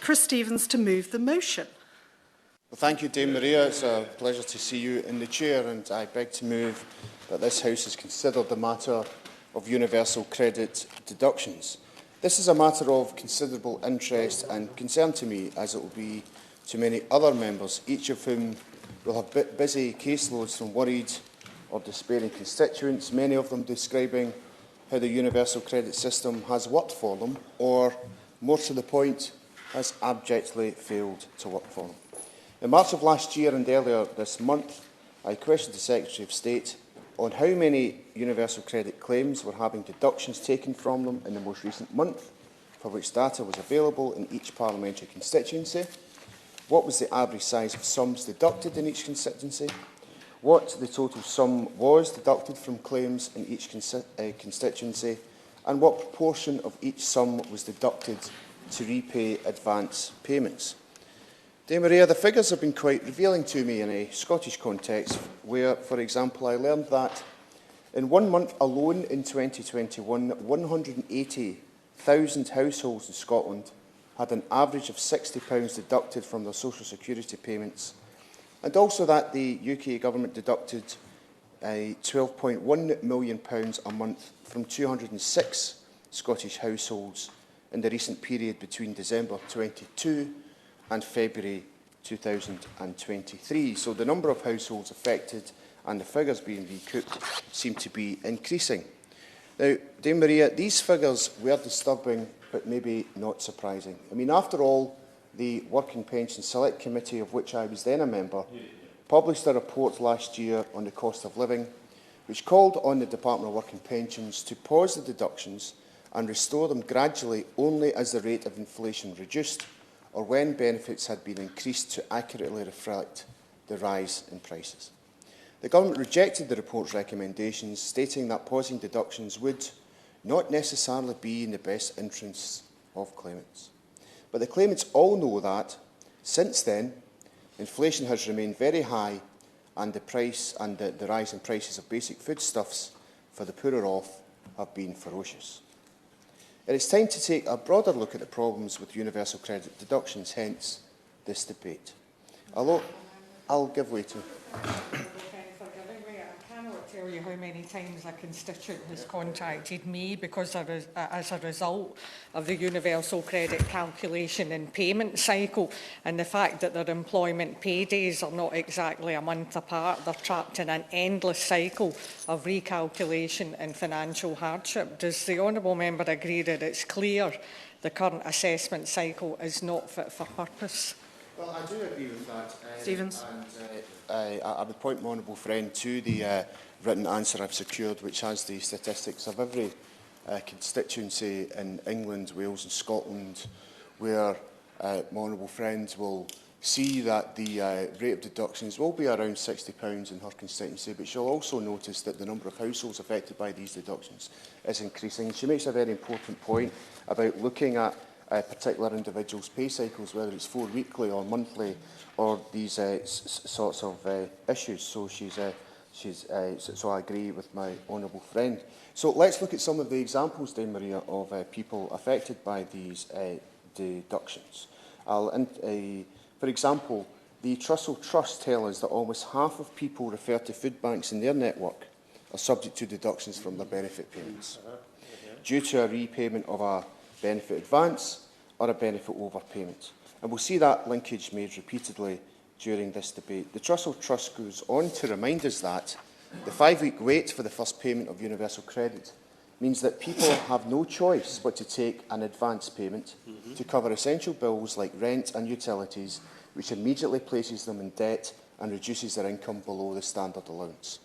Chris Stephens to move the motion. Well, thank you, Dame Maria. It's a pleasure to see you in the chair, and I beg to move that this House has considered the matter of universal credit deductions. This is a matter of considerable interest and concern to me, as it will be to many other members, each of whom will have busy caseloads from worried or despairing constituents, many of them describing how the universal credit system has worked for them, or, more to the point, has abjectly failed to work for them. In March of last year and earlier this month, I questioned the Secretary of State on how many universal credit claims were having deductions taken from them in the most recent month, for which data was available in each parliamentary constituency, what was the average size of sums deducted in each constituency, what the total sum was deducted from claims in each constituency, and what proportion of each sum was deducted to repay advance payments. Dame Maria, the figures have been quite revealing to me in a Scottish context where, for example, I learned that in 1 month alone in 2021, 180,000 households in Scotland had an average of £60 deducted from their social security payments, and also that the UK Government deducted £12.1 million a month from 206 Scottish households in the recent period between December 22 and February 2023. So the number of households affected and the figures being recouped seem to be increasing. Now, Dame Maria, these figures were disturbing but maybe not surprising. I mean, after all, the Working Pension Select Committee, of which I was then a member, published a report last year on the cost of living, which called on the Department of Work and Pensions to pause the deductions and restore them gradually only as the rate of inflation reduced, or when benefits had been increased to accurately reflect the rise in prices. The Government rejected the report's recommendations, stating that pausing deductions would not necessarily be in the best interests of claimants. But the claimants all know that, since then, inflation has remained very high and the rise in prices of basic foodstuffs for the poorer off have been ferocious. It is time to take a broader look at the problems with universal credit deductions, hence this debate. I'll give way to... I cannot tell you how many times a constituent has contacted me because as a result of the universal credit calculation and payment cycle and the fact that their employment paydays are not exactly a month apart. They're trapped in an endless cycle of recalculation and financial hardship. Does the honourable member agree that it's clear the current assessment cycle is not fit for purpose? Well, I do agree with that. Stephens. And I would point my honourable friend to the written answer I've secured, which has the statistics of every constituency in England, Wales and Scotland, where my honourable friend will see that the rate of deductions will be around £60 in her constituency, but she'll also notice that the number of households affected by these deductions is increasing. She makes a very important point about looking at particular individuals' pay cycles, whether it's 4 weekly or monthly, or these sorts of issues. So so I agree with my honourable friend. So let's look at some of the examples, Dame Maria, of people affected by these deductions. For example, the Trussell Trust tell us that almost half of people referred to Foodbanks in their network are subject to deductions from their benefit payments due to a repayment of a benefit advance or a benefit overpayment. And we'll see that linkage made repeatedly during this debate. The Trussell Trust goes on to remind us that the 5-week wait for the first payment of universal credit means that people have no choice but to take an advance payment to cover essential bills like rent and utilities, which immediately places them in debt and reduces their income below the standard allowance.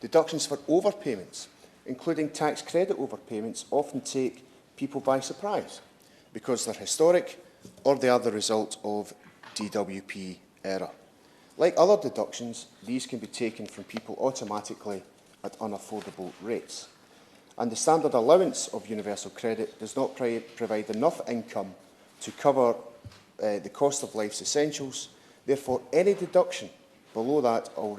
Deductions for overpayments, including tax credit overpayments, often take people by surprise because they're historic or they are the result of DWP error. Like other deductions, these can be taken from people automatically at unaffordable rates. And the standard allowance of universal credit does not provide enough income to cover the cost of life's essentials. Therefore, any deduction below that low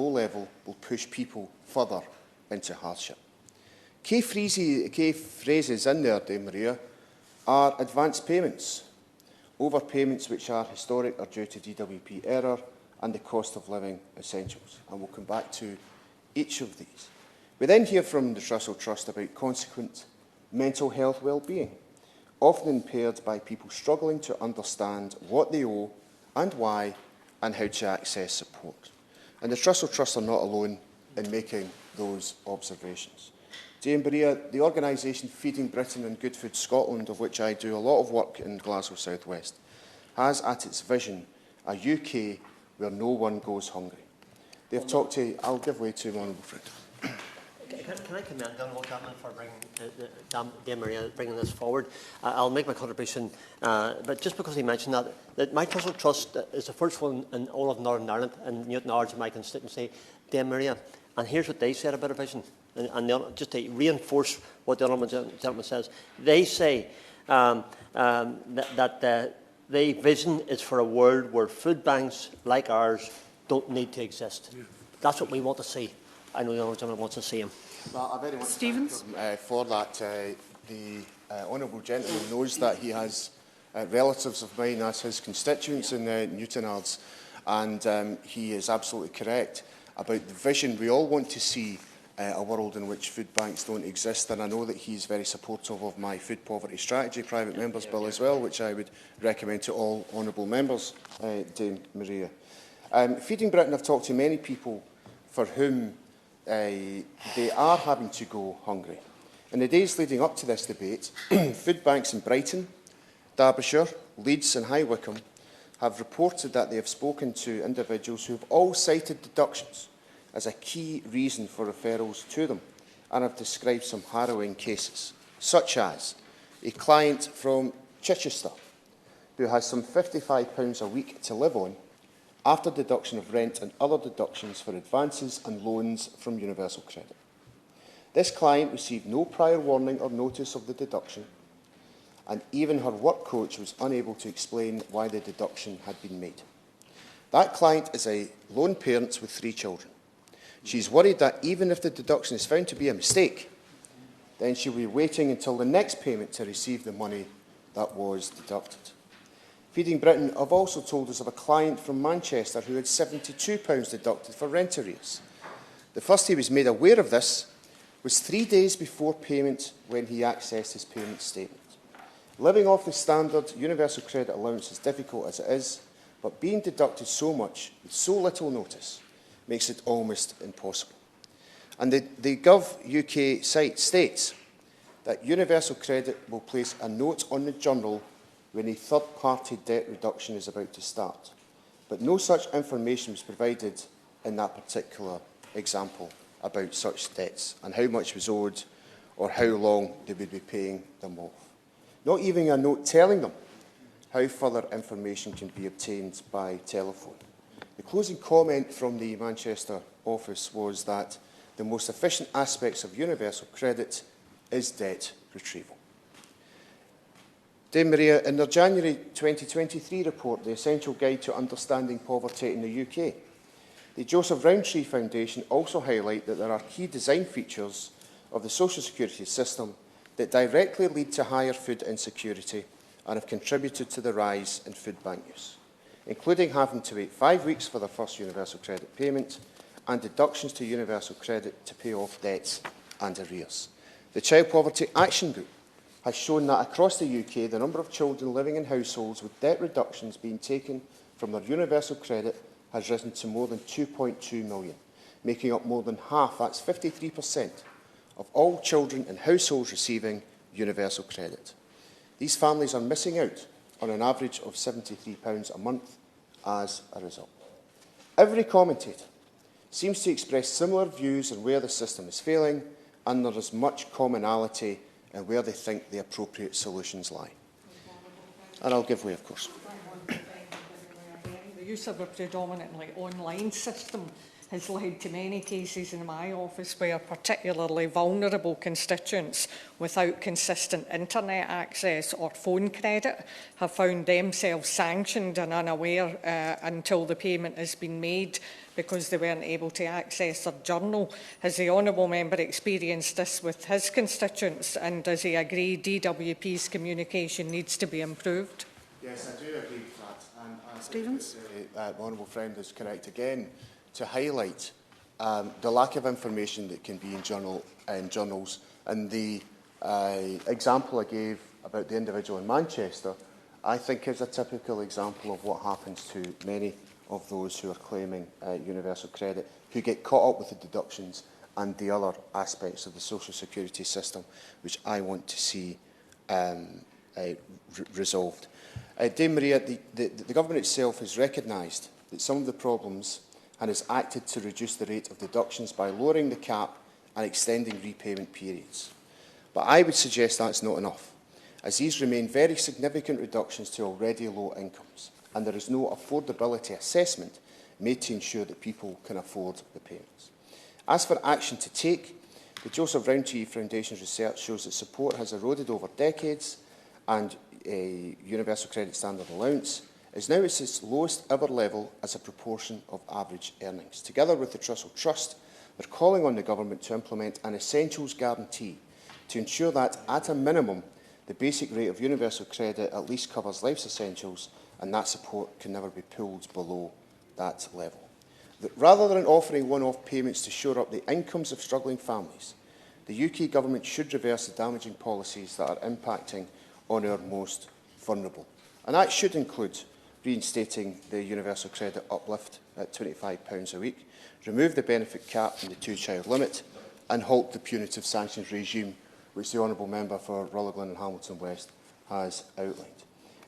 level will push people further into hardship. Key phrases in there, Dame Maria, are advance payments, overpayments which are historic or due to DWP error, and the cost of living essentials. And we'll come back to each of these. We then hear from the Russell Trust about consequent mental health well-being, often impaired by people struggling to understand what they owe and why, and how to access support. And the Russell Trust are not alone in making those observations. Dame Berea, the organisation Feeding Britain and Good Food Scotland, of which I do a lot of work in Glasgow South West, has at its vision a UK where no one goes hungry. They've talked to, I'll give way to my honourable friend. Can I commend Donald Chapman for Dame Maria bringing this forward? I'll make my contribution, but just because he mentioned that my Russell Trust is the first one in all of Northern Ireland, and Newton Ards in my constituency, Dame Maria, and here's what they said about a vision, and just to reinforce what the honourable gentleman says. They say that the vision is for a world where food banks like ours don't need to exist. That's what we want to see. I know the honourable gentleman wants to see him. Well, I very much Stevens? thank him, for that. The honourable gentleman knows that he has relatives of mine as his constituents in Newton Ards, and he is absolutely correct about the vision. We all want to see a world in which food banks don't exist, and I know that he's very supportive of my food poverty strategy private members bill as well, which I would recommend to all honourable members, Dame Maria. Feeding Britain, I've talked to many people for whom they are having to go hungry. In the days leading up to this debate, food banks in Brighton, Derbyshire, Leeds and High Wycombe have reported that they have spoken to individuals who have all cited deductions as a key reason for referrals to them, and have described some harrowing cases, such as a client from Chichester who has some £55 a week to live on after deduction of rent and other deductions for advances and loans from Universal Credit. This client received no prior warning or notice of the deduction, and even her work coach was unable to explain why the deduction had been made. That client is a lone parent with 3 children. She's worried that even if the deduction is found to be a mistake, then she'll be waiting until the next payment to receive the money that was deducted. Feeding Britain have also told us of a client from Manchester who had £72 deducted for rent arrears. The first he was made aware of this was 3 days before payment when he accessed his payment statement. Living off the standard Universal Credit allowance is difficult as it is, but being deducted so much with so little notice makes it almost impossible. And the Gov UK site states that Universal Credit will place a note on the journal when a third-party debt reduction is about to start. But no such information was provided in that particular example about such debts and how much was owed or how long they would be paying them off. Not even a note telling them how further information can be obtained by telephone. The closing comment from the Manchester office was that the most efficient aspects of Universal Credit is debt retrieval. Dame Maria, in their January 2023 report, The Essential Guide to Understanding Poverty in the UK, the Joseph Rowntree Foundation also highlight that there are key design features of the social security system that directly lead to higher food insecurity and have contributed to the rise in food bank use, including having to wait 5 weeks for their first Universal Credit payment and deductions to Universal Credit to pay off debts and arrears. The Child Poverty Action Group has shown that across the UK, the number of children living in households with debt reductions being taken from their Universal Credit has risen to more than 2.2 million, making up more than half, that's 53%, of all children in households receiving Universal Credit. These families are missing out on an average of £73 a month as a result. Every commentator seems to express similar views on where the system is failing, and there is much commonality and where they think the appropriate solutions lie. And I'll give way, of course. The use of a predominantly online system has led to many cases in my office where particularly vulnerable constituents without consistent internet access or phone credit have found themselves sanctioned and unaware until the payment has been made because they weren't able to access their journal. Has the honourable member experienced this with his constituents, and does he agree DWP's communication needs to be improved? Yes, I do agree with that. And Stevens? The honourable friend is correct again to highlight the lack of information that can be in journals. And the example I gave about the individual in Manchester, I think is a typical example of what happens to many of those who are claiming universal credit, who get caught up with the deductions and the other aspects of the social security system, which I want to see resolved. Dame Maria, the government itself has recognised that some of the problems and has acted to reduce the rate of deductions by lowering the cap and extending repayment periods. But I would suggest that's not enough, as these remain very significant reductions to already low incomes, and there is no affordability assessment made to ensure that people can afford the payments. As for action to take, the Joseph Rowntree Foundation's research shows that support has eroded over decades, and a Universal Credit Standard allowance is now at its lowest ever level as a proportion of average earnings. Together with the Trussell Trust, we're calling on the government to implement an essentials guarantee to ensure that, at a minimum, the basic rate of universal credit at least covers life's essentials, and that support can never be pulled below that level. Rather than offering one-off payments to shore up the incomes of struggling families, the UK government should reverse the damaging policies that are impacting on our most vulnerable. And that should include reinstating the universal credit uplift at £25 a week, remove the benefit cap and the two-child limit, and halt the punitive sanctions regime, which the honourable member for Rutherglen and Hamilton West has outlined.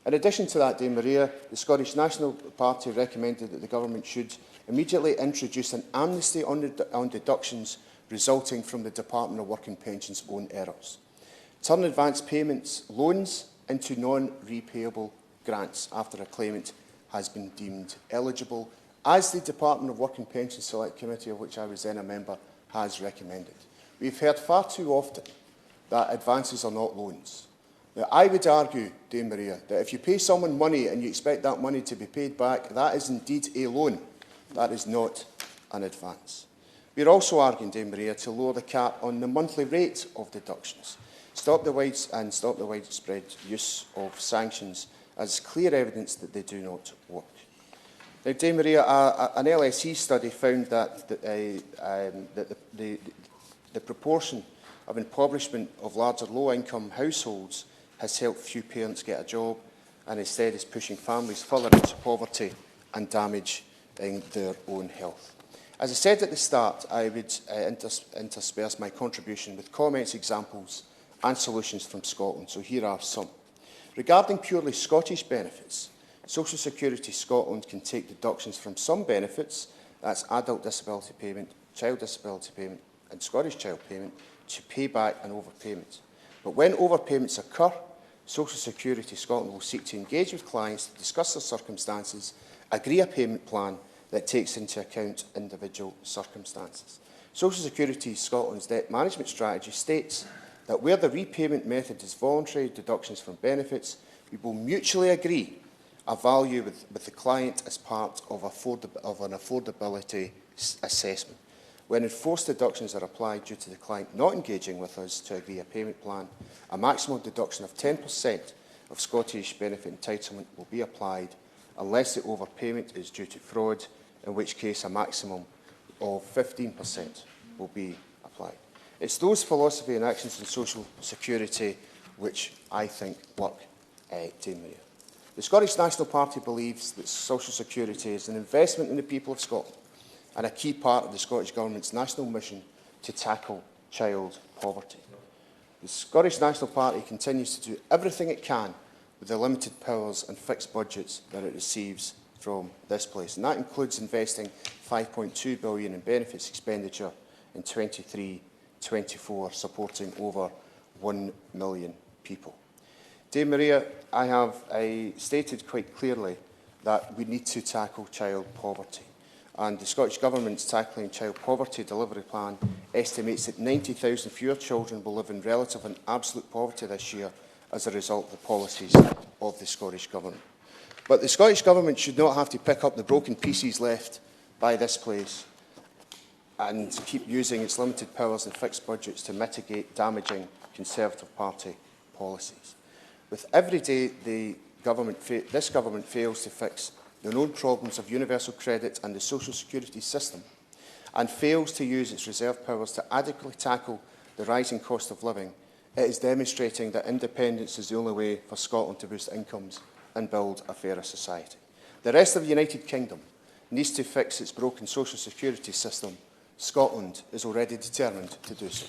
In addition to that, Dame Maria, the Scottish National Party recommended that the government should immediately introduce an amnesty on deductions resulting from the Department of Work and Pensions' own errors. Turn advance payments loans into non-repayable grants after a claimant has been deemed eligible, as the Department of Work and Pensions Select Committee, of which I was then a member, has recommended. We've heard far too often that advances are not loans. Now, I would argue, Dame Maria, that if you pay someone money and you expect that money to be paid back, that is indeed a loan. That is not an advance. We are also arguing, Dame Maria, to lower the cap on the monthly rate of deductions, stop the widespread use of sanctions as clear evidence that they do not work. Now, Dame Maria, an LSE study found that the proportion of impoverishment of larger low-income households has helped few parents get a job, and instead is pushing families further into poverty and damaging their own health. As I said at the start, I would intersperse my contribution with comments, examples and solutions from Scotland, so here are some. Regarding purely Scottish benefits, Social Security Scotland can take deductions from some benefits, that's adult disability payment, child disability payment and Scottish child payment, to pay back an overpayment. But when overpayments occur, Social Security Scotland will seek to engage with clients to discuss their circumstances, agree a payment plan that takes into account individual circumstances. Social Security Scotland's debt management strategy states that where the repayment method is voluntary deductions from benefits, we will mutually agree a value with the client as part of an affordability assessment. When enforced deductions are applied due to the client not engaging with us to agree a payment plan, a maximum deduction of 10% of Scottish benefit entitlement will be applied unless the overpayment is due to fraud, in which case a maximum of 15% will be applied. It's those philosophy and actions in social security which I think work, Dame Maria. The Scottish National Party believes that social security is an investment in the people of Scotland and a key part of the Scottish Government's national mission to tackle child poverty. The Scottish National Party continues to do everything it can with the limited powers and fixed budgets that it receives from this place, and that includes investing £5.2 billion in benefits expenditure in 23-24, supporting over 1 million people. Dame Maria, I have stated quite clearly that we need to tackle child poverty. and the Scottish Government's Tackling Child Poverty Delivery Plan estimates that 90,000 fewer children will live in relative and absolute poverty this year as a result of the policies of the Scottish Government. But the Scottish Government should not have to pick up the broken pieces left by this place and keep using its limited powers and fixed budgets to mitigate damaging Conservative Party policies. With every day this government fails to fix the known problems of universal credit and the social security system, and fails to use its reserve powers to adequately tackle the rising cost of living, it is demonstrating that independence is the only way for Scotland to boost incomes and build a fairer society. The rest of the United Kingdom needs to fix its broken social security system. Scotland is already determined to do so.